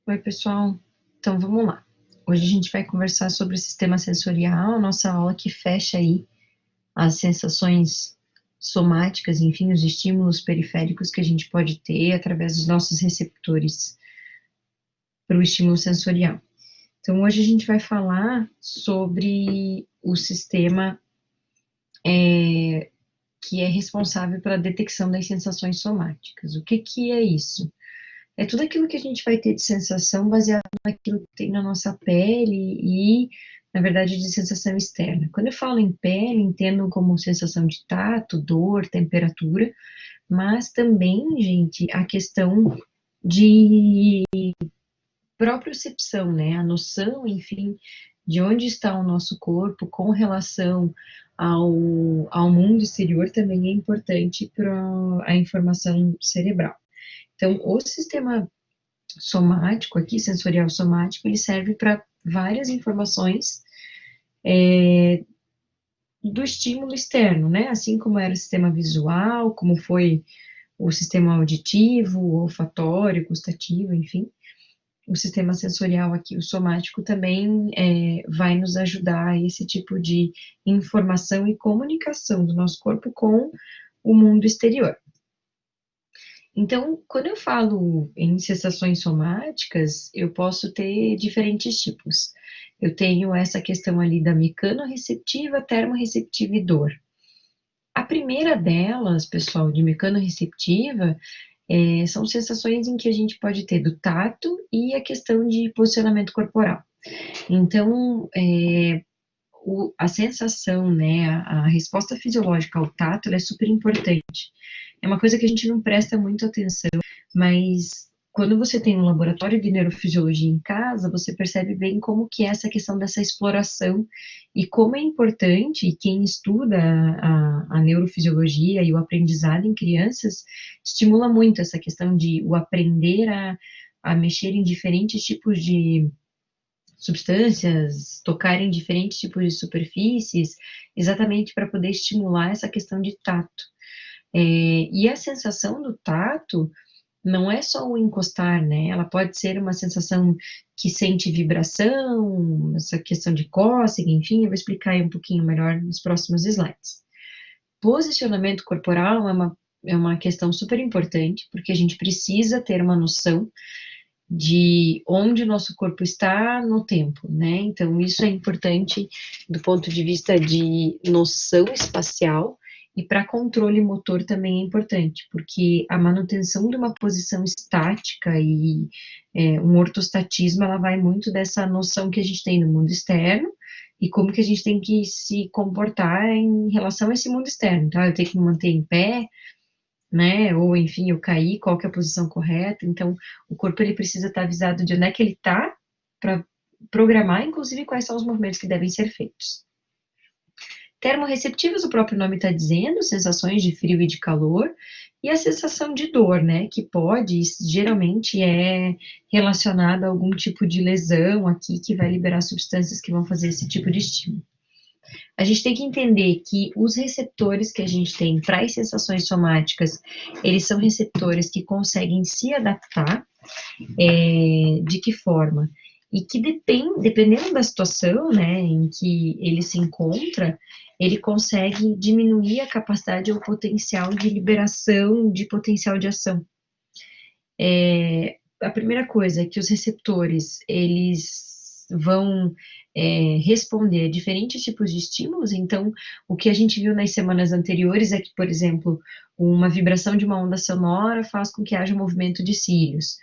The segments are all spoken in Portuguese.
Oi, pessoal. Então, vamos lá. Hoje a gente vai conversar sobre o sistema sensorial, nossa aula que fecha aí as sensações somáticas, enfim, os estímulos periféricos que a gente pode ter através dos nossos receptores para o estímulo sensorial. Então, hoje a gente vai falar sobre o sistema que é responsável pela detecção das sensações somáticas. O que que é isso? É tudo aquilo que a gente vai ter de sensação baseado naquilo que tem na nossa pele e, na verdade, de sensação externa. Quando eu falo em pele, entendo como sensação de tato, dor, temperatura, mas também, gente, a questão de propriocepção, né? A noção, enfim, de onde está o nosso corpo com relação ao mundo exterior também é importante para a informação cerebral. Então, o sistema somático aqui, sensorial somático, ele serve para várias informações do estímulo externo, né? Assim como era o sistema visual, como foi o sistema auditivo, olfatório, gustativo, enfim. O sistema sensorial aqui, o somático, também vai nos ajudar a esse tipo de informação e comunicação do nosso corpo com o mundo exterior. Então, quando eu falo em sensações somáticas, eu posso ter diferentes tipos. Eu tenho essa questão ali da mecanoreceptiva, termorreceptiva e dor. A primeira delas, pessoal, de mecanoreceptiva, são sensações em que a gente pode ter do tato e a questão de posicionamento corporal. Então, a sensação, né, a resposta fisiológica ao tato, ela é super importante. É uma coisa que a gente não presta muito atenção, mas quando você tem um laboratório de neurofisiologia em casa, você percebe bem como que é essa questão dessa exploração e como é importante, e quem estuda a neurofisiologia e o aprendizado em crianças, estimula muito essa questão de o aprender a mexer em diferentes tipos de substâncias, tocar em diferentes tipos de superfícies, exatamente para poder estimular essa questão de tato. E a sensação do tato não é só o encostar, né? Ela pode ser uma sensação que sente vibração, essa questão de cócega, enfim, eu vou explicar aí um pouquinho melhor nos próximos slides. Posicionamento corporal é uma questão super importante, porque a gente precisa ter uma noção de onde o nosso corpo está no tempo, né? Então, isso é importante do ponto de vista de noção espacial e para controle motor também é importante, porque a manutenção de uma posição estática e um ortostatismo, ela vai muito dessa noção que a gente tem no mundo externo e como que a gente tem que se comportar em relação a esse mundo externo. Então, eu tenho que me manter em pé, né? Ou enfim, eu caí, qual que é a posição correta? Então, o corpo ele precisa estar avisado de onde é que ele está para programar, inclusive, quais são os movimentos que devem ser feitos. Termorreceptivos, o próprio nome está dizendo, sensações de frio e de calor, e a sensação de dor, né? Que pode, geralmente é relacionada a algum tipo de lesão aqui que vai liberar substâncias que vão fazer esse tipo de estímulo. A gente tem que entender que os receptores que a gente tem para as sensações somáticas, eles são receptores que conseguem se adaptar, de que forma? E que dependendo da situação, né, em que ele se encontra, ele consegue diminuir a capacidade ou potencial de liberação de potencial de ação. A primeira coisa é que os receptores, eles vão responder a diferentes tipos de estímulos, então, o que a gente viu nas semanas anteriores é que, por exemplo, uma vibração de uma onda sonora faz com que haja um movimento de cílios,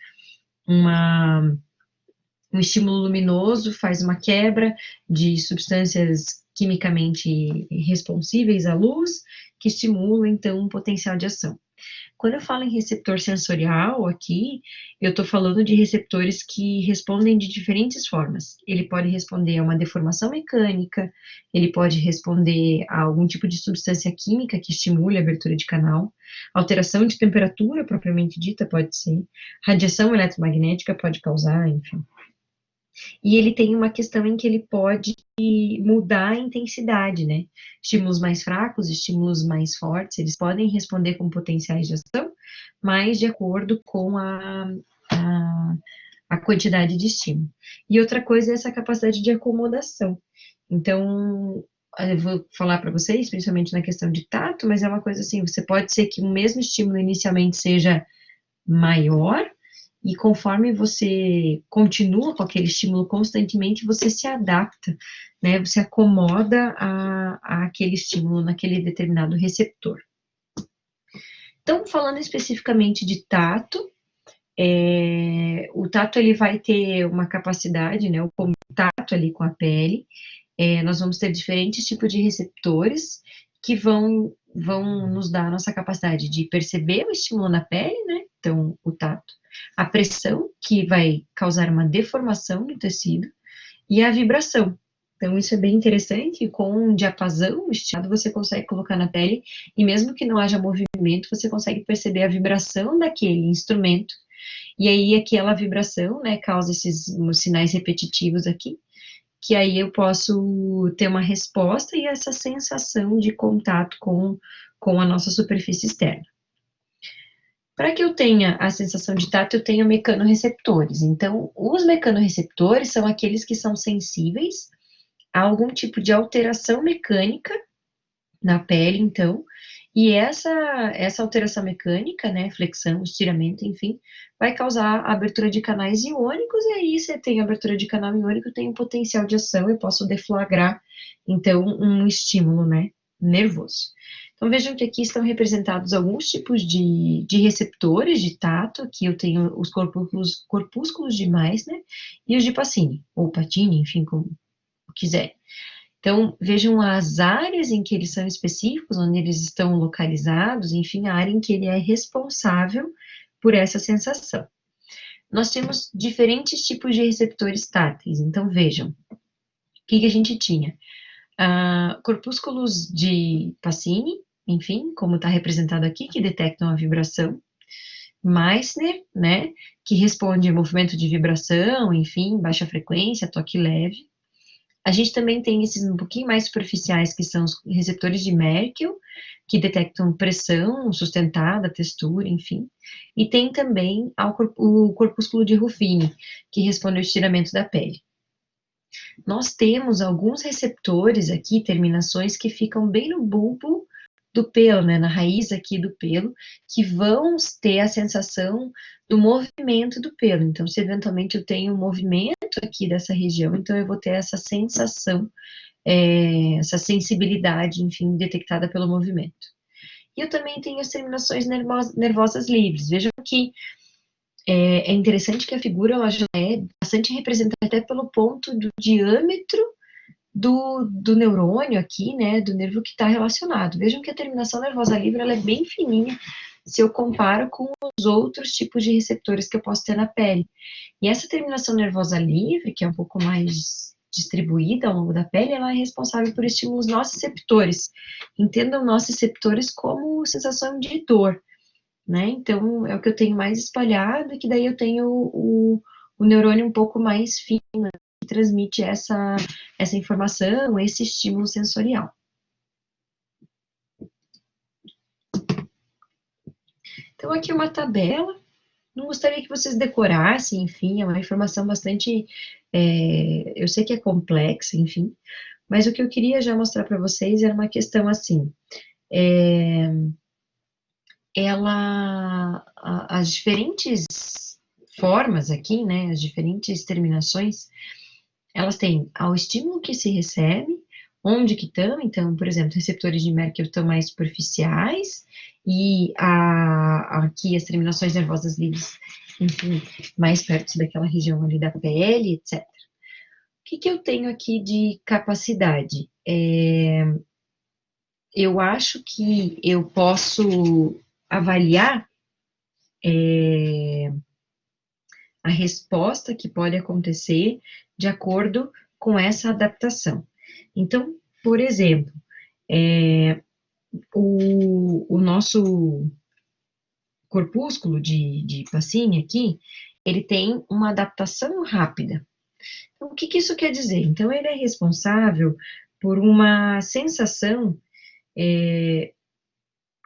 um estímulo luminoso faz uma quebra de substâncias quimicamente responsíveis à luz, que estimula, então, um potencial de ação. Quando eu falo em receptor sensorial aqui, eu estou falando de receptores que respondem de diferentes formas. Ele pode responder a uma deformação mecânica, ele pode responder a algum tipo de substância química que estimule a abertura de canal, alteração de temperatura propriamente dita pode ser, radiação eletromagnética pode causar, enfim. E ele tem uma questão em que ele pode mudar a intensidade, né? Estímulos mais fracos, estímulos mais fortes, eles podem responder com potenciais de ação, mas de acordo com a a quantidade de estímulo. E outra coisa é essa capacidade de acomodação. Então, eu vou falar para vocês, principalmente na questão de tato, mas é uma coisa assim, você pode ser que o mesmo estímulo inicialmente seja maior, e conforme você continua com aquele estímulo constantemente, você se adapta, né? Você acomoda a aquele estímulo naquele determinado receptor. Então, falando especificamente de tato, o tato ele vai ter uma capacidade, né? O contato ali com a pele. Nós vamos ter diferentes tipos de receptores que vão nos dar a nossa capacidade de perceber o estímulo na pele, né? Então, o tato, a pressão, que vai causar uma deformação no tecido, e a vibração. Então, isso é bem interessante, com um diapasão estimado, você consegue colocar na pele, e mesmo que não haja movimento, você consegue perceber a vibração daquele instrumento, e aí aquela vibração, né, causa esses sinais repetitivos aqui, que aí eu posso ter uma resposta e essa sensação de contato com a nossa superfície externa. Para que eu tenha a sensação de tato, eu tenho mecanorreceptores. Então, os mecanorreceptores são aqueles que são sensíveis a algum tipo de alteração mecânica na pele, então, e essa alteração mecânica, né, flexão, estiramento, enfim, vai causar abertura de canais iônicos, e aí você tem abertura de canal iônico, tem um potencial de ação, eu posso deflagrar, então, um estímulo, né, nervoso. Então, vejam que aqui estão representados alguns tipos de receptores de tato, aqui eu tenho os corpúsculos de Meissner e os de Pacini, ou Patini, enfim, como quiser. Então, vejam as áreas em que eles são específicos, onde eles estão localizados, enfim, a área em que ele é responsável por essa sensação. Nós temos diferentes tipos de receptores táteis, então vejam, o que a gente tinha? Corpúsculos de Pacini, enfim, como está representado aqui, que detectam a vibração. Meissner, né, que responde a movimento de vibração, enfim, baixa frequência, toque leve. A gente também tem esses um pouquinho mais superficiais, que são os receptores de Merkel, que detectam pressão sustentada, textura, enfim. E tem também o corpúsculo de Ruffini, que responde ao estiramento da pele. Nós temos alguns receptores aqui, terminações, que ficam bem no bulbo do pelo, né, na raiz aqui do pelo, que vão ter a sensação do movimento do pelo. Então, se eventualmente eu tenho um movimento aqui dessa região, então eu vou ter essa sensação, essa sensibilidade, enfim, detectada pelo movimento. E eu também tenho as terminações nervosas livres. Vejam que é interessante que a figura ela já é bastante representada até pelo ponto do diâmetro do neurônio aqui, né, do nervo que está relacionado. Vejam que a terminação nervosa livre ela é bem fininha se eu comparo com os outros tipos de receptores que eu posso ter na pele. E essa terminação nervosa livre, que é um pouco mais distribuída ao longo da pele, ela é responsável por estímulos nociceptores. Entendam nociceptores como sensação de dor, né? Então, é o que eu tenho mais espalhado, e que daí eu tenho o neurônio um pouco mais fino, que transmite essa informação, esse estímulo sensorial. Então, aqui uma tabela. Não gostaria que vocês decorassem, enfim, é uma informação bastante, eu sei que é complexa, enfim, mas o que eu queria já mostrar para vocês era uma questão assim, as diferentes formas aqui, né, as diferentes terminações, elas têm ao estímulo que se recebe, onde que estão, então, por exemplo, receptores de Merkel estão mais superficiais, e aqui as terminações nervosas livres, enfim, mais perto daquela região ali da pele, etc. O que eu tenho aqui de capacidade? Eu acho que eu posso avaliar a resposta que pode acontecer de acordo com essa adaptação. Então, por exemplo, o nosso corpúsculo de Pacini aqui, ele tem uma adaptação rápida. Então, o que isso quer dizer? Então, ele é responsável por uma sensação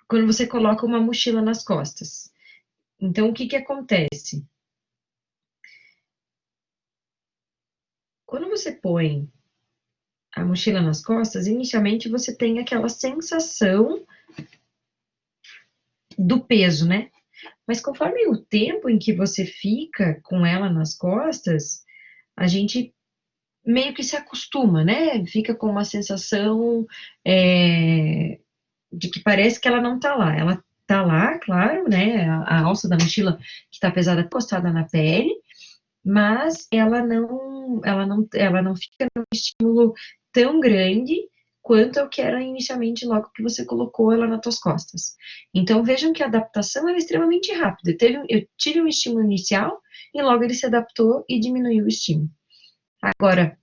quando você coloca uma mochila nas costas. Então, o que acontece? Quando você põe a mochila nas costas, inicialmente você tem aquela sensação do peso, né? Mas conforme o tempo em que você fica com ela nas costas, a gente meio que se acostuma, né? Fica com uma sensação de que parece que ela não tá lá. Ela tá lá, claro, né? A alça da mochila que tá pesada encostada na pele, mas ela não fica num estímulo tão grande quanto eu que era inicialmente logo que você colocou ela nas tuas costas. Então vejam que a adaptação é extremamente rápida. Eu tive um estímulo inicial e logo ele se adaptou e diminuiu o estímulo. Agora,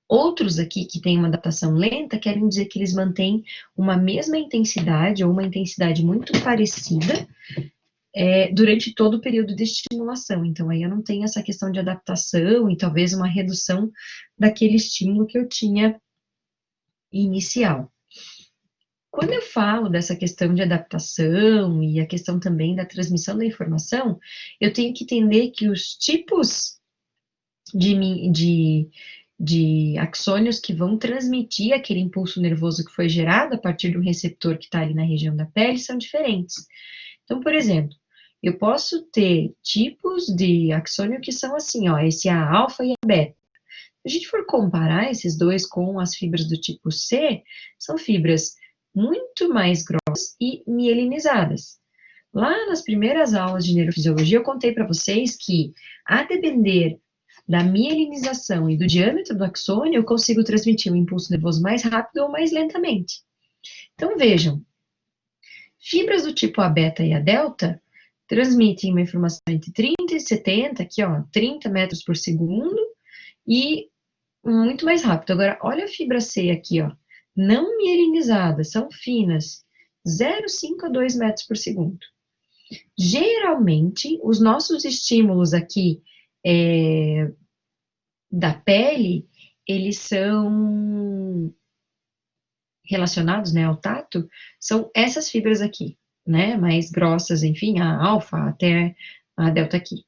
outros aqui que têm uma adaptação lenta querem dizer que eles mantêm uma mesma intensidade ou uma intensidade muito parecida durante todo o período de estimulação. Então, aí eu não tenho essa questão de adaptação e talvez uma redução daquele estímulo que eu tinha inicial. Quando eu falo dessa questão de adaptação e a questão também da transmissão da informação, eu tenho que entender que os tipos de axônios que vão transmitir aquele impulso nervoso que foi gerado a partir do receptor que está ali na região da pele são diferentes. Então, por exemplo, eu posso ter tipos de axônio que são assim, ó, esse A-alfa e A-beta. Se a gente for comparar esses dois com as fibras do tipo C, são fibras muito mais grossas e mielinizadas. Lá nas primeiras aulas de neurofisiologia, eu contei para vocês que, a depender da mielinização e do diâmetro do axônio, eu consigo transmitir um impulso nervoso mais rápido ou mais lentamente. Então, vejam, fibras do tipo A beta e A delta transmitem uma informação entre 30 e 70, aqui ó, 30 metros por segundo, e muito mais rápido. Agora, olha a fibra C aqui, ó, não mielinizadas, são finas, 0,5 a 2 metros por segundo. Geralmente, os nossos estímulos aqui da pele, eles são relacionados, né, ao tato, são essas fibras aqui, né, mais grossas, enfim, a alfa até a delta aqui.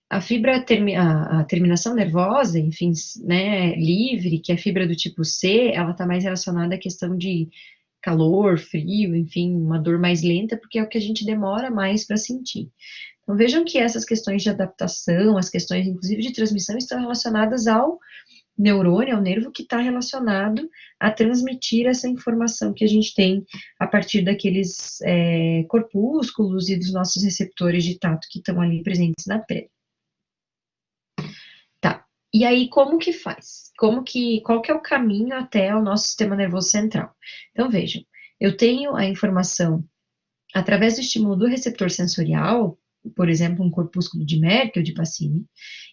A fibra, a terminação nervosa, enfim, né, livre, que é a fibra do tipo C, ela está mais relacionada à questão de calor, frio, enfim, uma dor mais lenta, porque é o que a gente demora mais para sentir. Então, vejam que essas questões de adaptação, as questões, inclusive, de transmissão, estão relacionadas ao neurônio, ao nervo que está relacionado a transmitir essa informação que a gente tem a partir daqueles corpúsculos e dos nossos receptores de tato que estão ali presentes na pele. Tá, e aí como que faz? Qual que é o caminho até o nosso sistema nervoso central? Então, vejam, eu tenho a informação através do estímulo do receptor sensorial, por exemplo, um corpúsculo de Merck ou de Pacini,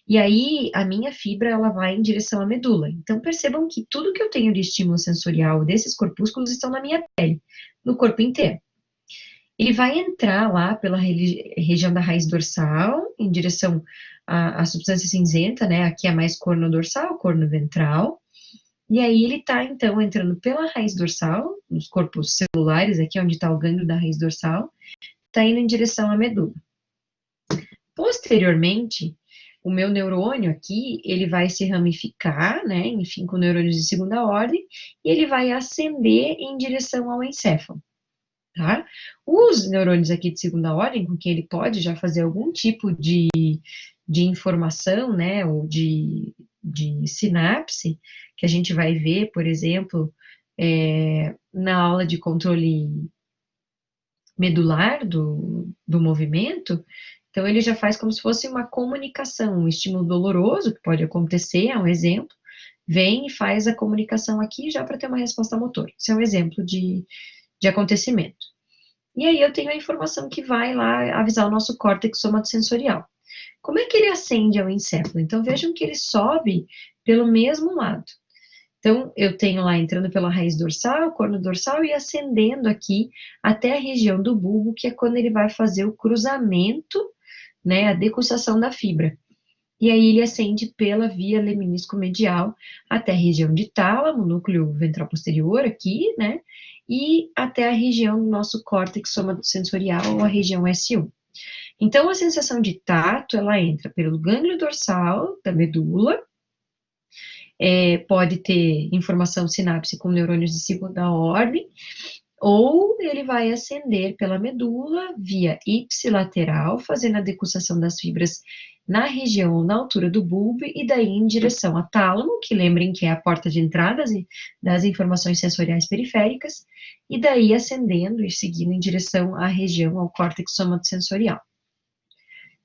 e aí a minha fibra ela vai em direção à medula. Então percebam que tudo que eu tenho de estímulo sensorial desses corpúsculos estão na minha pele, no corpo inteiro. Ele vai entrar lá pela região da raiz dorsal, em direção à substância cinzenta, né? Aqui é mais corno dorsal, corno ventral. E aí ele está, então, entrando pela raiz dorsal, nos corpos celulares, aqui onde está o gânglio da raiz dorsal, está indo em direção à medula. Posteriormente, o meu neurônio aqui, ele vai se ramificar, né, enfim, com neurônios de segunda ordem, e ele vai ascender em direção ao encéfalo, tá? Os neurônios aqui de segunda ordem, com que ele pode já fazer algum tipo de informação, né, ou de sinapse, que a gente vai ver, por exemplo, na aula de controle medular do movimento, então ele já faz como se fosse uma comunicação, um estímulo doloroso, que pode acontecer, é um exemplo, vem e faz a comunicação aqui já para ter uma resposta motor. Isso é um exemplo de acontecimento. E aí eu tenho a informação que vai lá avisar o nosso córtex somatosensorial. Como é que ele ascende ao encéfalo? Então vejam que ele sobe pelo mesmo lado. Então, eu tenho lá entrando pela raiz dorsal, corno dorsal, e ascendendo aqui até a região do bulbo, que é quando ele vai fazer o cruzamento, né, a decussação da fibra. E aí ele ascende pela via leminisco-medial até a região de tálamo, núcleo ventral posterior aqui, né, e até a região do nosso córtex somatosensorial, ou a região S1. Então, a sensação de tato, ela entra pelo gânglio dorsal da medula, pode ter informação sinapse com neurônios de segunda ordem, ou ele vai ascender pela medula via ipsilateral, fazendo a decussação das fibras na região ou na altura do bulbo, e daí em direção ao tálamo, que lembrem que é a porta de entrada das informações sensoriais periféricas, e daí ascendendo e seguindo em direção à região, ao córtex somatosensorial.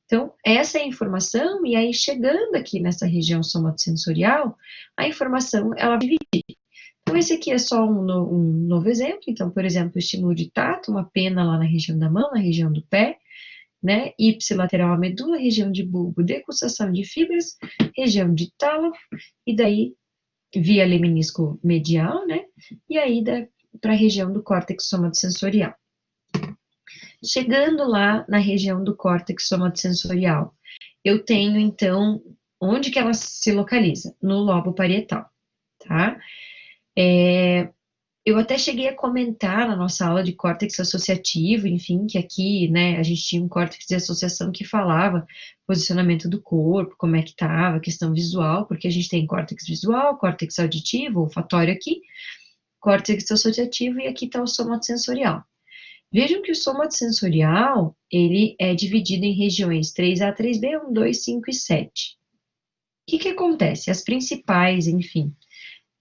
Então, essa é a informação, e aí chegando aqui nessa região somatosensorial, a informação, ela vai dividir. Então, esse aqui é só um novo exemplo. Então, por exemplo, o estímulo de tato, uma pena lá na região da mão, na região do pé, né? Ipsilateral à medula, região de bulbo, decussação de fibras, região de tálamo, e daí via leminisco medial, né? E aí para a região do córtex somatosensorial. Chegando lá na região do córtex somatosensorial, eu tenho, então, onde que ela se localiza? No lobo parietal, tá? Eu até cheguei a comentar na nossa aula de córtex associativo, enfim, que aqui, né, a gente tinha um córtex de associação que falava posicionamento do corpo, como é que estava, questão visual, porque a gente tem córtex visual, córtex auditivo, olfatório aqui, córtex associativo, e aqui está o somatosensorial. Vejam que o somatosensorial, ele é dividido em regiões 3A, 3B, 1, 2, 5 e 7. O que acontece? As principais, enfim,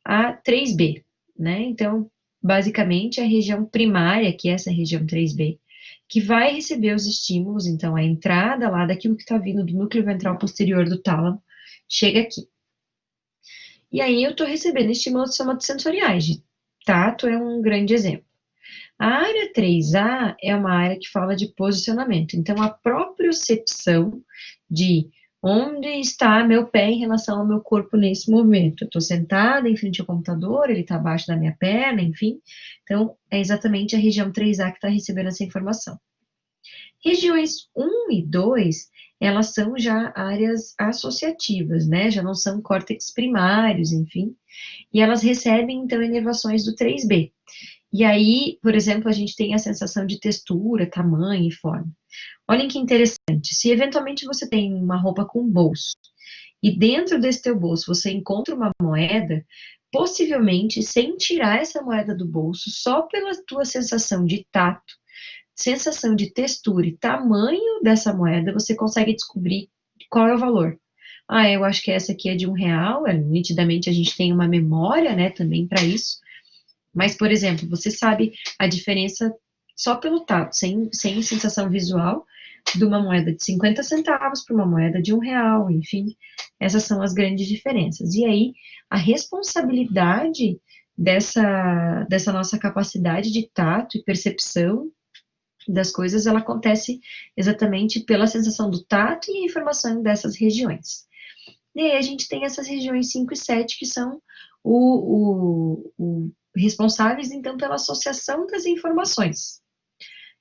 a 3B, né? Então, basicamente, a região primária, que é essa região 3B, que vai receber os estímulos, então, a entrada lá daquilo que está vindo do núcleo ventral posterior do tálamo, chega aqui. E aí eu estou recebendo estímulos somatosensoriais, de tato é um grande exemplo. A área 3A é uma área que fala de posicionamento, então a propriocepção de onde está meu pé em relação ao meu corpo nesse momento. Eu estou sentada em frente ao computador, ele está abaixo da minha perna, enfim. Então, é exatamente a região 3A que está recebendo essa informação. Regiões 1 e 2, elas são já áreas associativas, né? Já não são córtex primários, enfim. E elas recebem, então, inervações do 3B. E aí, por exemplo, a gente tem a sensação de textura, tamanho e forma. Olhem que interessante, se eventualmente você tem uma roupa com bolso, e dentro desse teu bolso você encontra uma moeda, possivelmente, sem tirar essa moeda do bolso, só pela tua sensação de tato, sensação de textura e tamanho dessa moeda, você consegue descobrir qual é o valor. Ah, eu acho que essa aqui é de R$ 1, nitidamente a gente tem uma memória, né, também para isso. Mas, por exemplo, você sabe a diferença só pelo tato, sem sensação visual, de uma moeda de 50 centavos para uma moeda de R$ 1, enfim, essas são as grandes diferenças. E aí, a responsabilidade dessa nossa capacidade de tato e percepção das coisas, ela acontece exatamente pela sensação do tato e a informação dessas regiões. E aí a gente tem essas regiões 5 e 7, que são o responsáveis, então, pela associação das informações.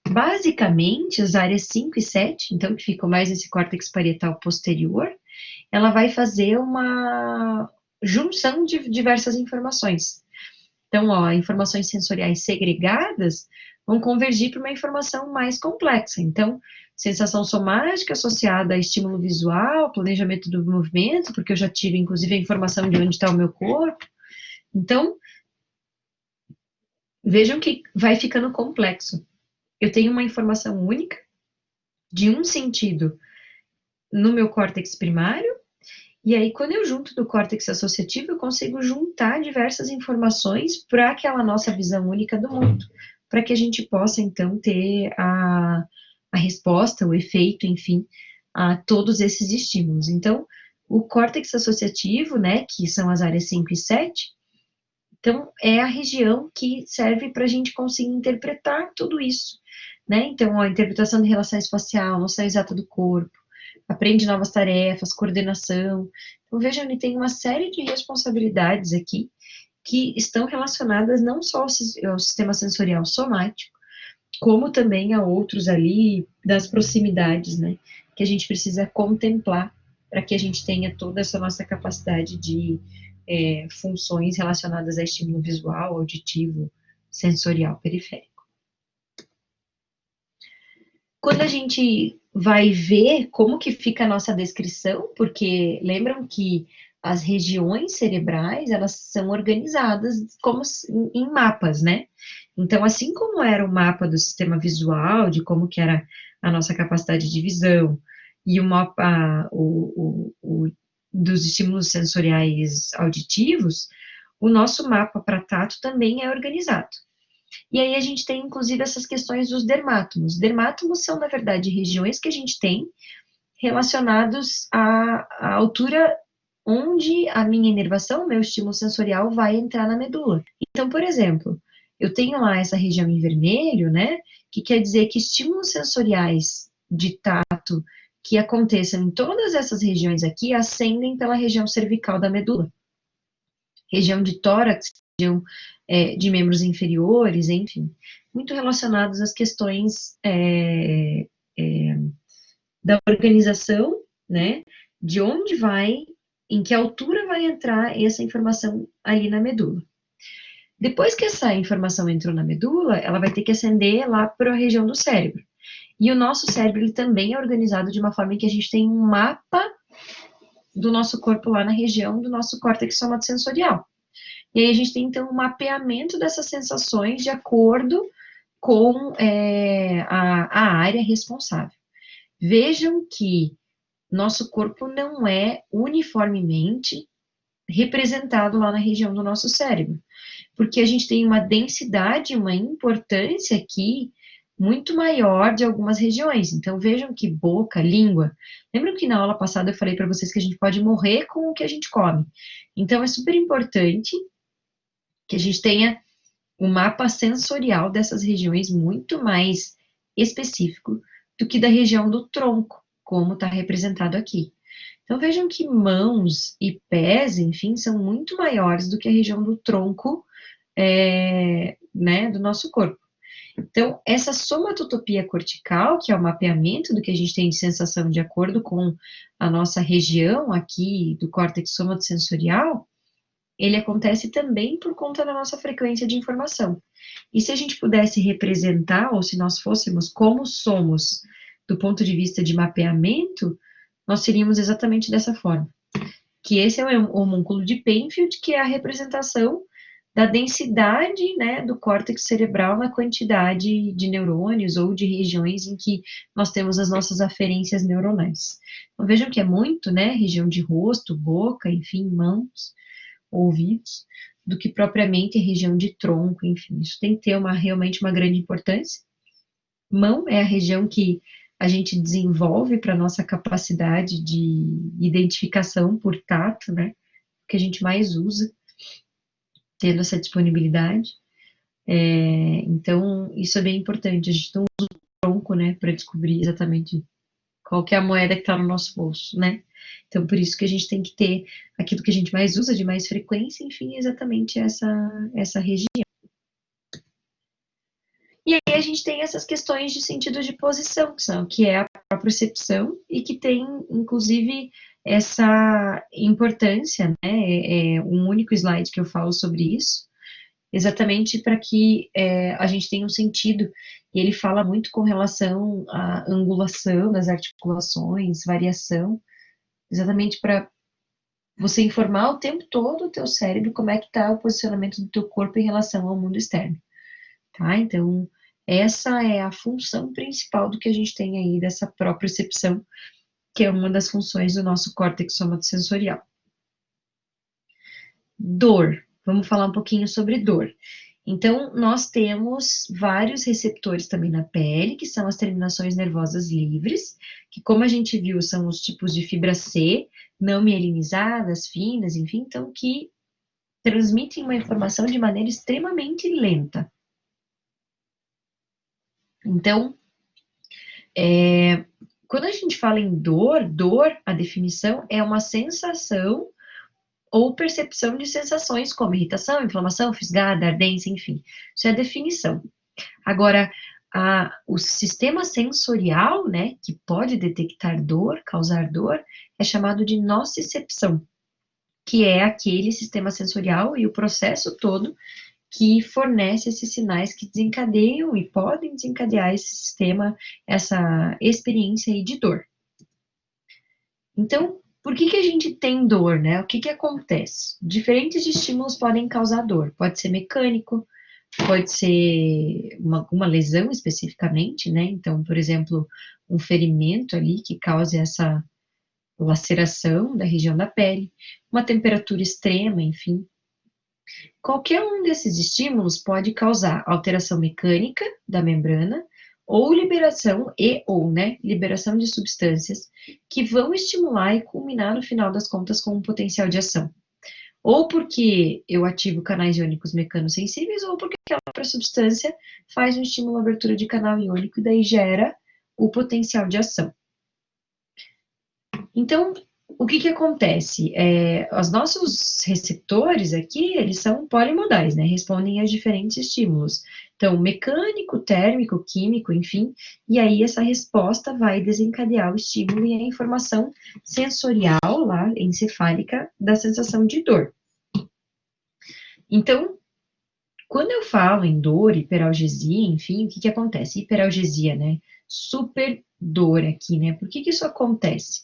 Basicamente, as áreas 5 e 7, então, que ficam mais nesse córtex parietal posterior, ela vai fazer uma junção de diversas informações. Então, ó, informações sensoriais segregadas vão convergir para uma informação mais complexa. Então, sensação somática associada a estímulo visual, planejamento do movimento, porque eu já tive, inclusive, a informação de onde está o meu corpo. Então, vejam que vai ficando complexo. Eu tenho uma informação única, de um sentido, no meu córtex primário, e aí, quando eu junto do córtex associativo, eu consigo juntar diversas informações para aquela nossa visão única do mundo, para que a gente possa, então, ter a resposta, o efeito, enfim, a todos esses estímulos. Então, o córtex associativo, né, que são as áreas 5 e 7, então, é a região que serve para a gente conseguir interpretar tudo isso, né? Então, a interpretação de relação espacial, noção exata do corpo, aprende novas tarefas, coordenação. Então, vejam, ele tem uma série de responsabilidades aqui que estão relacionadas não só ao sistema sensorial somático, como também a outros ali das proximidades, né, que a gente precisa contemplar para que a gente tenha toda essa nossa capacidade de funções relacionadas a estímulo visual, auditivo, sensorial periférico. Quando a gente vai ver como que fica a nossa descrição, porque lembram que as regiões cerebrais, elas são organizadas como em mapas, né? Então, assim como era o mapa do sistema visual, de como que era a nossa capacidade de visão, e o mapa dos estímulos sensoriais auditivos, o nosso mapa para tato também é organizado. E aí a gente tem, inclusive, essas questões dos dermátomos. Dermátomos são, na verdade, regiões que a gente tem relacionados à altura onde a minha inervação, o meu estímulo sensorial vai entrar na medula. Então, por exemplo, eu tenho lá essa região em vermelho, né, que quer dizer que estímulos sensoriais de tato que aconteçam em todas essas regiões aqui ascendem pela região cervical da medula. Região de tórax, região de membros inferiores, enfim, muito relacionados às questões da organização, né, de onde vai, em que altura vai entrar essa informação ali na medula. Depois que essa informação entrou na medula, ela vai ter que ascender lá para a região do cérebro. E o nosso cérebro ele também é organizado de uma forma em que a gente tem um mapa do nosso corpo lá na região do nosso córtex somatosensorial. E aí a gente tem, então, um mapeamento dessas sensações de acordo com a área responsável. Vejam que nosso corpo não é uniformemente representado lá na região do nosso cérebro, porque a gente tem uma densidade, uma importância aqui muito maior de algumas regiões. Então, vejam que boca, língua. Lembram que na aula passada eu falei para vocês que a gente pode morrer com o que a gente come? Então, é super importante que a gente tenha um mapa sensorial dessas regiões muito mais específico do que da região do tronco, como está representado aqui. Então vejam que mãos e pés, enfim, são muito maiores do que a região do tronco, né, do nosso corpo. Então, essa somatotopia cortical, que é o mapeamento do que a gente tem de sensação de acordo com a nossa região aqui do córtex somatosensorial, ele acontece também por conta da nossa frequência de informação. E se a gente pudesse representar, ou se nós fôssemos como somos do ponto de vista de mapeamento, nós seríamos exatamente dessa forma. Que esse é o homúnculo de Penfield, que é a representação da densidade, né, do córtex cerebral na quantidade de neurônios ou de regiões em que nós temos as nossas aferências neuronais. Então, vejam que é muito, né, região de rosto, boca, enfim, mãos, ouvidos, do que propriamente a região de tronco, enfim, isso tem que ter realmente uma grande importância. Mão é a região que a gente desenvolve para nossa capacidade de identificação por tato, né, que a gente mais usa, tendo essa disponibilidade. Então, isso é bem importante, a gente não usa o tronco, né, para descobrir exatamente qual que é a moeda que está no nosso bolso, né? Então, por isso que a gente tem que ter aquilo que a gente mais usa, de mais frequência, enfim, exatamente essa região. E aí a gente tem essas questões de sentido de posição, que é a percepção e que tem, inclusive, essa importância, né? É um único slide que eu falo sobre isso, exatamente para que a gente tenha um sentido. E ele fala muito com relação à angulação das articulações, variação, exatamente para você informar o tempo todo o teu cérebro como é que está o posicionamento do teu corpo em relação ao mundo externo, tá? Então, essa é a função principal do que a gente tem aí dessa propriocepção, que é uma das funções do nosso córtex somatosensorial. Dor. Vamos falar um pouquinho sobre dor. Então, nós temos vários receptores também na pele, que são as terminações nervosas livres, que, como a gente viu, são os tipos de fibra C, não mielinizadas, finas, enfim, então, que transmitem uma informação de maneira extremamente lenta. Então, quando a gente fala em dor, a definição é uma sensação ou percepção de sensações como irritação, inflamação, fisgada, ardência, enfim. Isso é a definição. Agora, o sistema sensorial, né, que pode detectar dor, causar dor, é chamado de nocicepção, que é aquele sistema sensorial e o processo todo que fornece esses sinais que desencadeiam e podem desencadear esse sistema, essa experiência aí de dor. Então, Por que que a gente tem dor, né? O que que acontece? Diferentes estímulos podem causar dor. Pode ser mecânico, pode ser uma lesão especificamente, né? Então, por exemplo, um ferimento ali que cause essa laceração da região da pele, uma temperatura extrema, enfim. Qualquer um desses estímulos pode causar alteração mecânica da membrana ou liberação né, liberação de substâncias que vão estimular e culminar no final das contas com um potencial de ação. Ou porque eu ativo canais iônicos mecanosensíveis, ou porque aquela própria substância faz um estímulo à abertura de canal iônico e daí gera o potencial de ação. Então, o que que acontece? Os nossos receptores aqui, eles são polimodais, né? Respondem a diferentes estímulos. Então, mecânico, térmico, químico, enfim, e aí essa resposta vai desencadear o estímulo e a informação sensorial lá, encefálica, da sensação de dor. Então, quando eu falo em dor, hiperalgesia, enfim, o que que acontece? Hiperalgesia, né? Super dor aqui, né? Por que que isso acontece?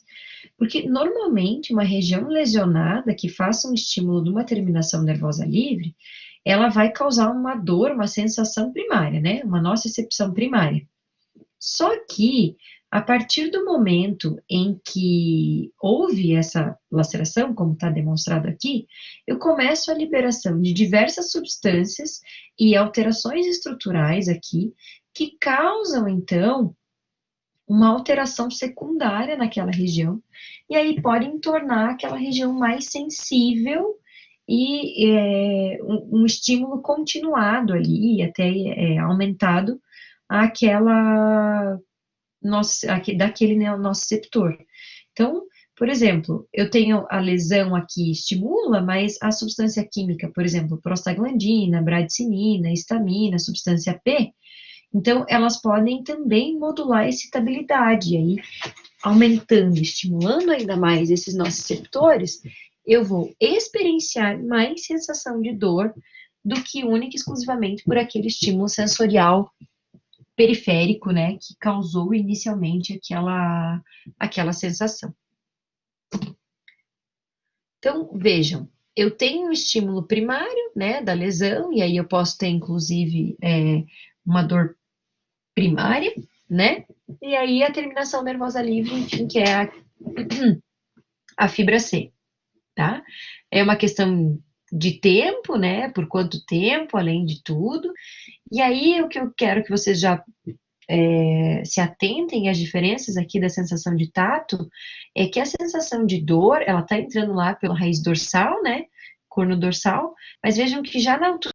Porque normalmente uma região lesionada que faça um estímulo de uma terminação nervosa livre, ela vai causar uma dor, uma sensação primária, né? Uma nocicepção primária. Só que, a partir do momento em que houve essa laceração, como está demonstrado aqui, eu começo a liberação de diversas substâncias e alterações estruturais aqui, que causam, então, uma alteração secundária naquela região, e aí podem tornar aquela região mais sensível e um estímulo continuado ali, até aumentado, àquela daquele nociceptor. Então, por exemplo, eu tenho a lesão aqui estimula, mas a substância química, por exemplo, prostaglandina, bradicinina, histamina, substância P, então elas podem também modular a excitabilidade, aí aumentando, estimulando ainda mais esses nociceptores, eu vou experienciar mais sensação de dor do que única e exclusivamente por aquele estímulo sensorial periférico, né, que causou inicialmente aquela sensação. Então, vejam, eu tenho um estímulo primário, né, da lesão, e aí eu posso ter, inclusive, uma dor primária, né, e aí a terminação nervosa livre, enfim, que é a fibra C, tá? É uma questão de tempo, né, por quanto tempo, além de tudo, e aí o que eu quero que vocês já se atentem às diferenças aqui da sensação de tato, é que a sensação de dor, ela tá entrando lá pela raiz dorsal, né, corno dorsal, mas vejam que já na altura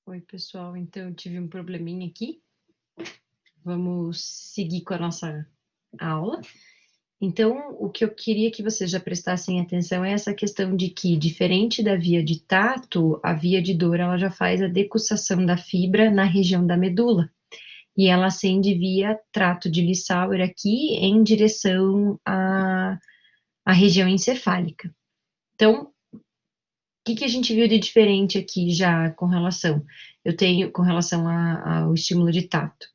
Oi, pessoal. Então, eu tive um probleminha aqui. Vamos seguir com a nossa aula. Então, o que eu queria que vocês já prestassem atenção é essa questão de que, diferente da via de tato, a via de dor ela já faz a decussação da fibra na região da medula. E ela ascende via trato de Lissauer aqui em direção à região encefálica. Então, o que a gente viu de diferente aqui já com relação? Eu tenho com relação ao estímulo de tato.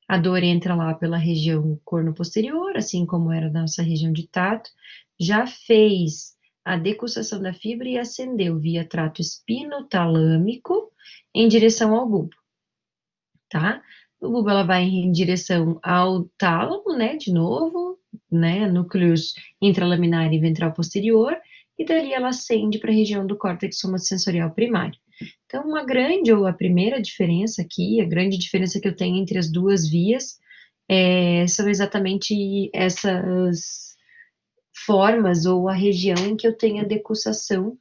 A dor entra lá pela região corno posterior, assim como era da nossa região de tato, já fez a decussação da fibra e ascendeu via trato espinotalâmico em direção ao bulbo, tá? O bulbo ela vai em direção ao tálamo, né, de novo, né, núcleos intralaminar e ventral posterior, e dali ela ascende para a região do córtex somatosensorial primário. Então, uma grande, ou a primeira diferença aqui, a grande diferença que eu tenho entre as duas vias, são exatamente essas formas, ou a região em que eu tenho a decussação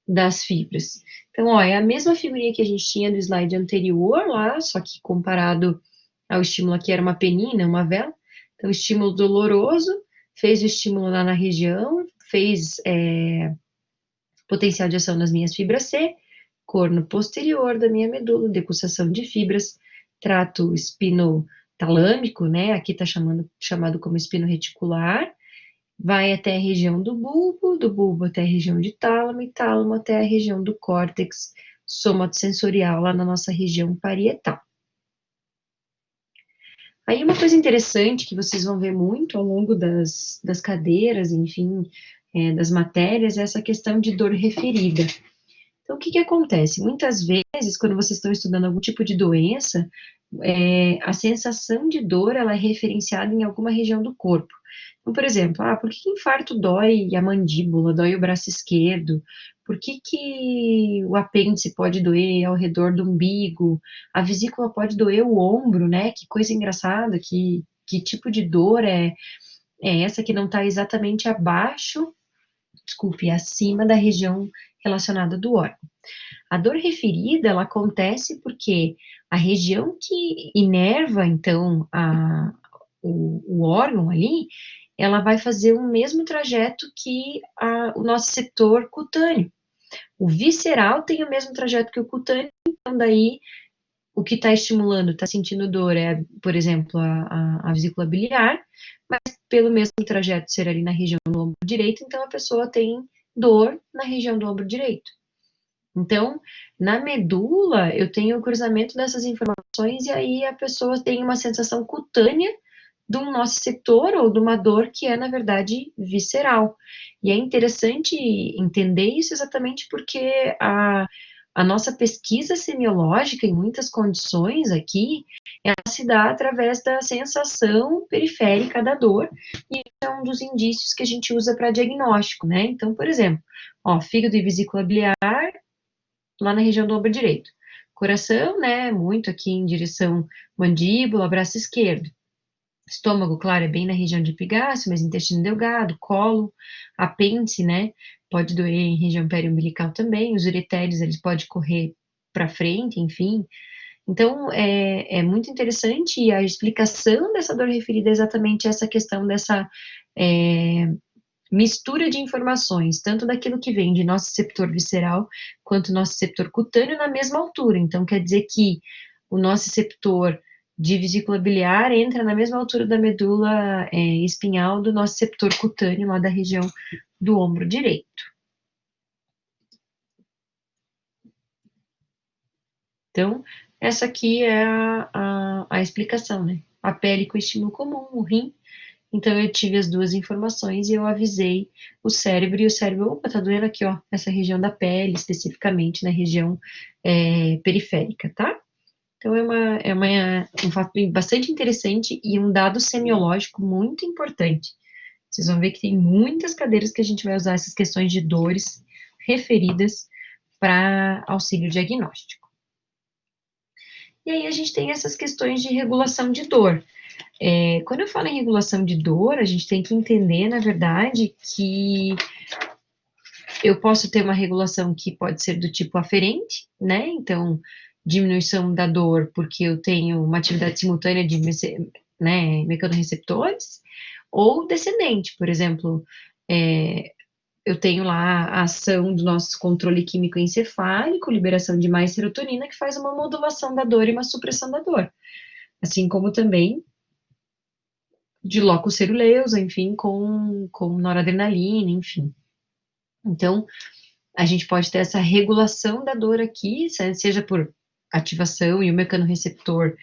das fibras. Então, ó, é a mesma figurinha que a gente tinha do slide anterior lá, só que comparado ao estímulo aqui era uma penina, uma vela. Então, estímulo doloroso, fez o estímulo lá na região, fez potencial de ação nas minhas fibras C, corno posterior da minha medula, decussação de fibras, trato espinotalâmico, né, aqui está chamado como espino reticular, vai até a região do bulbo até a região de tálamo, e tálamo até a região do córtex somatosensorial, lá na nossa região parietal. Aí uma coisa interessante que vocês vão ver muito ao longo das cadeiras, enfim, das matérias, é essa questão de dor referida. Então, o que acontece? Muitas vezes, quando vocês estão estudando algum tipo de doença, a sensação de dor, ela é referenciada em alguma região do corpo. Então, por exemplo, por que infarto dói a mandíbula, dói o braço esquerdo? Por que o apêndice pode doer ao redor do umbigo? A vesícula pode doer o ombro, né? Que coisa engraçada, que tipo de dor é essa que não está exatamente abaixo, desculpe, acima da região relacionada do órgão. A dor referida, ela acontece porque a região que inerva, então, o órgão ali, ela vai fazer o mesmo trajeto que o nosso setor cutâneo. O visceral tem o mesmo trajeto que o cutâneo, então daí o que está estimulando, está sentindo dor por exemplo, a vesícula biliar, mas pelo mesmo trajeto ser ali na região do ombro direito, então a pessoa tem dor na região do ombro direito. Então, na medula, eu tenho o cruzamento dessas informações e aí a pessoa tem uma sensação cutânea do nosso setor ou de uma dor que é, na verdade, visceral. E é interessante entender isso exatamente porque a nossa pesquisa semiológica, em muitas condições aqui, ela se dá através da sensação periférica da dor, e é um dos indícios que a gente usa para diagnóstico, né? Então, por exemplo, fígado e vesícula biliar, lá na região do ombro direito. Coração, né, muito aqui em direção mandíbula, braço esquerdo. Estômago, claro, é bem na região de epigástrio, mas intestino delgado, colo, apêndice, né, pode doer em região periumbilical também, os ureteres, eles podem correr para frente, enfim. Então, é muito interessante e a explicação dessa dor referida é exatamente essa questão dessa mistura de informações, tanto daquilo que vem de nosso receptor visceral, quanto nosso receptor cutâneo na mesma altura. Então, quer dizer que o nosso receptor de vesícula biliar entra na mesma altura da medula espinhal do nosso receptor cutâneo, lá da região do ombro direito. Então, essa aqui é a explicação, né? A pele com estímulo comum, o rim. Então, eu tive as duas informações e eu avisei o cérebro, e o cérebro, opa, tá doendo aqui, ó, essa região da pele, especificamente na região periférica, tá? Então, um fato bastante interessante e um dado semiológico muito importante. Vocês vão ver que tem muitas cadeiras que a gente vai usar essas questões de dores referidas para auxílio diagnóstico. E aí a gente tem essas questões de regulação de dor. Quando eu falo em regulação de dor, a gente tem que entender, na verdade, que eu posso ter uma regulação que pode ser do tipo aferente, né? Então, diminuição da dor porque eu tenho uma atividade simultânea de né, mecanorreceptores, ou descendente, por exemplo, eu tenho lá a ação do nosso controle químico encefálico, liberação de mais serotonina, que faz uma modulação da dor e uma supressão da dor. Assim como também de locus ceruleusa, enfim, com noradrenalina, enfim. Então, a gente pode ter essa regulação da dor aqui, seja por ativação e o mecanorreceptor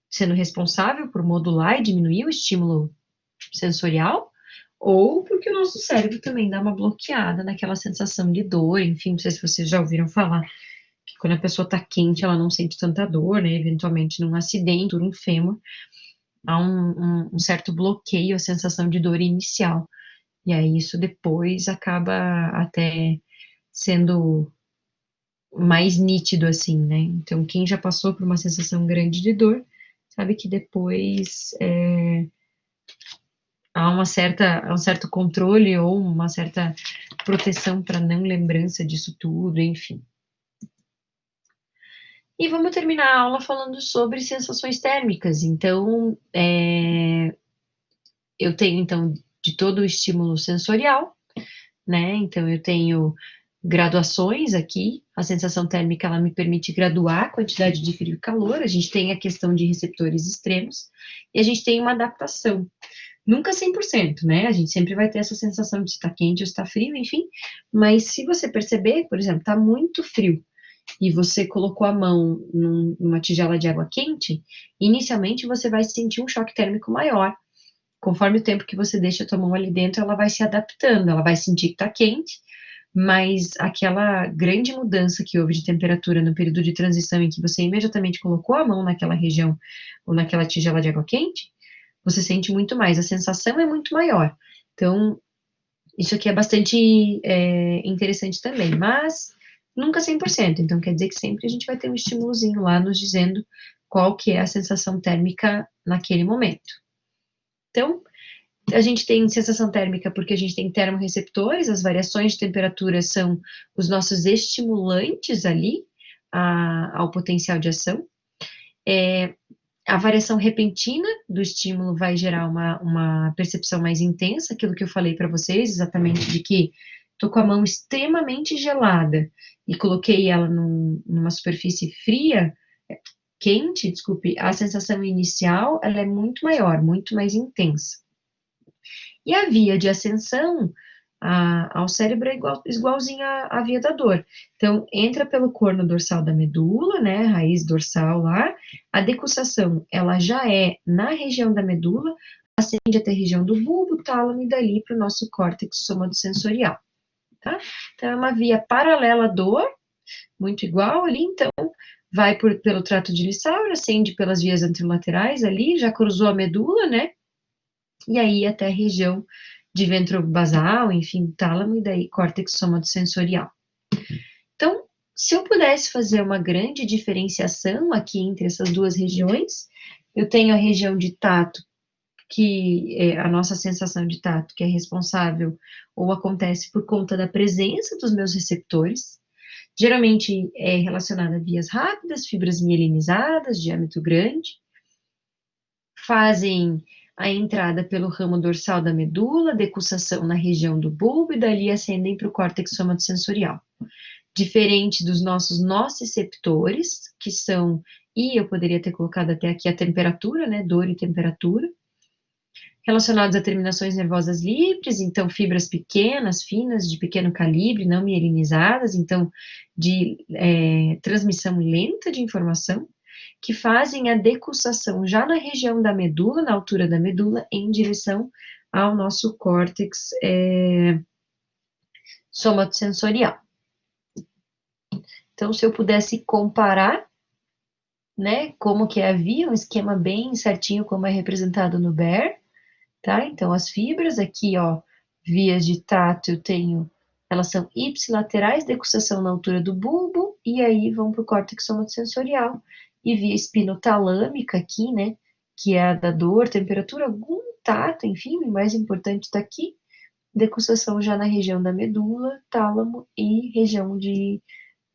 sendo responsável por modular e diminuir o estímulo sensorial, ou porque o nosso cérebro também dá uma bloqueada naquela sensação de dor, enfim, não sei se vocês já ouviram falar que quando a pessoa está quente, ela não sente tanta dor, né, eventualmente num acidente, um fêmur, há um certo bloqueio, a sensação de dor inicial, e aí isso depois acaba até sendo mais nítido, assim, né, então quem já passou por uma sensação grande de dor, sabe que depois há um certo controle ou uma certa proteção para não lembrança disso tudo, enfim. E vamos terminar a aula falando sobre sensações térmicas. Então, eu tenho, então, de todo o estímulo sensorial, né? Então, eu tenho graduações aqui. A sensação térmica, ela me permite graduar a quantidade de frio e calor. A gente tem a questão de receptores extremos e a gente tem uma adaptação. Nunca 100%, né? A gente sempre vai ter essa sensação de estar quente ou estar frio, enfim. Mas se você perceber, por exemplo, está muito frio e você colocou a mão numa tigela de água quente, inicialmente você vai sentir um choque térmico maior. Conforme o tempo que você deixa a tua mão ali dentro, ela vai se adaptando, ela vai sentir que está quente, mas aquela grande mudança que houve de temperatura no período de transição em que você imediatamente colocou a mão naquela região ou naquela tigela de água quente, você sente muito mais, a sensação é muito maior. Então, isso aqui é bastante interessante também, mas nunca 100%, então quer dizer que sempre a gente vai ter um estímulozinho lá nos dizendo qual que é a sensação térmica naquele momento. Então, a gente tem sensação térmica porque a gente tem termorreceptores, as variações de temperatura são os nossos estimulantes ali ao potencial de ação. A variação repentina do estímulo vai gerar uma percepção mais intensa, aquilo que eu falei para vocês, exatamente de que estou com a mão extremamente gelada e coloquei ela numa superfície fria, quente, desculpe, a sensação inicial ela é muito maior, muito mais intensa. E a via de ascensão ao cérebro é igualzinha à via da dor. Então, entra pelo corno dorsal da medula, né, raiz dorsal lá, a decussação, ela já é na região da medula, ascende até a região do bulbo, tálamo e dali para o nosso córtex somatosensorial, tá? Então, é uma via paralela à dor, muito igual ali, então, vai pelo trato dilissáuro, ascende pelas vias anterolaterais ali, já cruzou a medula, né, e aí até a região de ventrobasal, enfim, tálamo e daí córtex somatosensorial. Então, se eu pudesse fazer uma grande diferenciação aqui entre essas duas regiões, eu tenho a região de tato, que é a nossa sensação de tato, que é responsável ou acontece por conta da presença dos meus receptores, geralmente é relacionada a vias rápidas, fibras mielinizadas, diâmetro grande, fazem a entrada pelo ramo dorsal da medula, decussação na região do bulbo e dali ascendem para o córtex somatosensorial. Diferente dos nossos nociceptores, que são, e eu poderia ter colocado até aqui a temperatura, né, dor e temperatura, relacionados a terminações nervosas livres, então fibras pequenas, finas, de pequeno calibre, não mielinizadas, então de transmissão lenta de informação, que fazem a decussação já na região da medula, na altura da medula, em direção ao nosso córtex somatosensorial. Então, se eu pudesse comparar, né, como que havia um esquema bem certinho, como é representado no BER, tá? Então, as fibras aqui, ó, vias de tato, eu tenho, elas são ipsilaterais, decussação na altura do bulbo, e aí vão para o córtex somatosensorial, e via espinotalâmica aqui, né, que é a da dor, temperatura, algum tato, enfim, o mais importante está aqui, decussação já na região da medula, tálamo e região de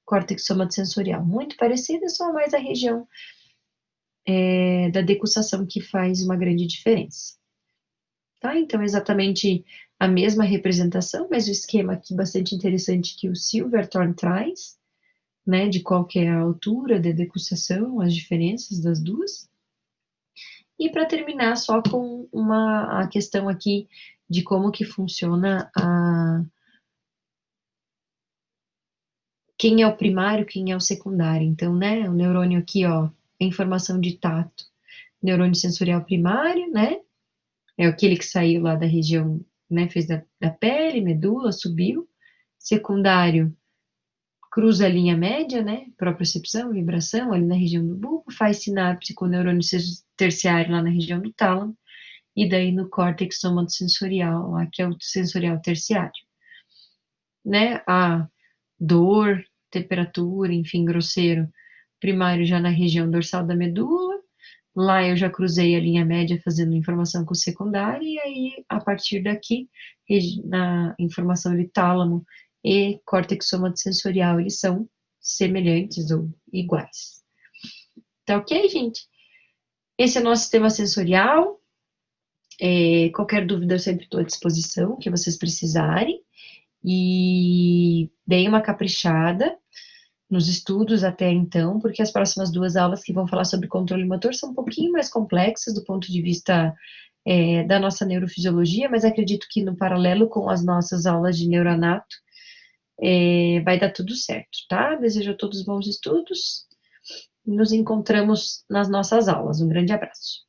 córtex somatosensorial. Muito parecida, só mais a região da decussação que faz uma grande diferença. Tá? Então, exatamente a mesma representação, mas o esquema aqui bastante interessante que o Silverthorne traz, né, de qual que é a altura da decussação, as diferenças das duas. E para terminar, só com a questão aqui de como que funciona quem é o primário, quem é o secundário. Então, né, o neurônio aqui, ó, é informação de tato. Neurônio sensorial primário, né, é aquele que saiu lá da região, né, fez da pele, medula, subiu. Secundário, cruza a linha média, né, propriocepção, vibração, ali na região do bulbo, faz sinapse com o neurônio terciário lá na região do tálamo, e daí no córtex somatosensorial, lá que é o sensorial terciário. Né, a dor, temperatura, enfim, grosseiro, primário já na região dorsal da medula, lá eu já cruzei a linha média fazendo informação com o secundário, e aí, a partir daqui, na informação de tálamo e córtex somatosensorial, eles são semelhantes ou iguais. Tá ok, gente? Esse é o nosso sistema sensorial. Qualquer dúvida eu sempre estou à disposição, o que vocês precisarem. E dei uma caprichada nos estudos até então, porque as próximas duas aulas que vão falar sobre controle motor são um pouquinho mais complexas do ponto de vista da nossa neurofisiologia, mas acredito que no paralelo com as nossas aulas de neuroanato, vai dar tudo certo, tá? Desejo a todos bons estudos. Nos encontramos nas nossas aulas. Um grande abraço.